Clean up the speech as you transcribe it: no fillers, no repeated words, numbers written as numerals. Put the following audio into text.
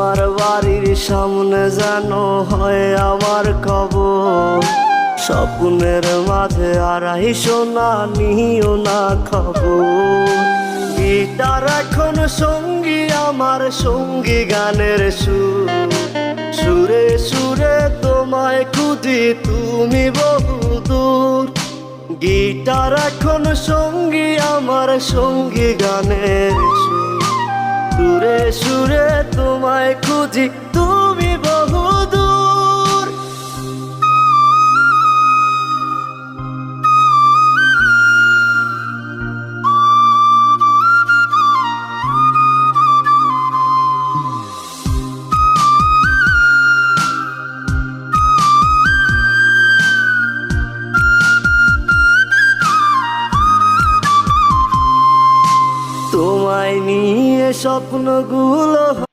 তোমার বাড়ির সামনে যেন হয় আমার কবর। স্বপ্নের মাঝে আড়াই সোনা নিও না খবর। গিটার এখন সঙ্গী আমার, সঙ্গী গানের সুর। সুরে সুরে তোমায় খুঁজি তুমি বহুদূর। গিটার এখন সঙ্গী আমার, সঙ্গী গানের সুর। সুরে সুরে তোমায় খুঁজি তুমি বহুদূর। তোমায় নিয়ে স্বপ্নগুলো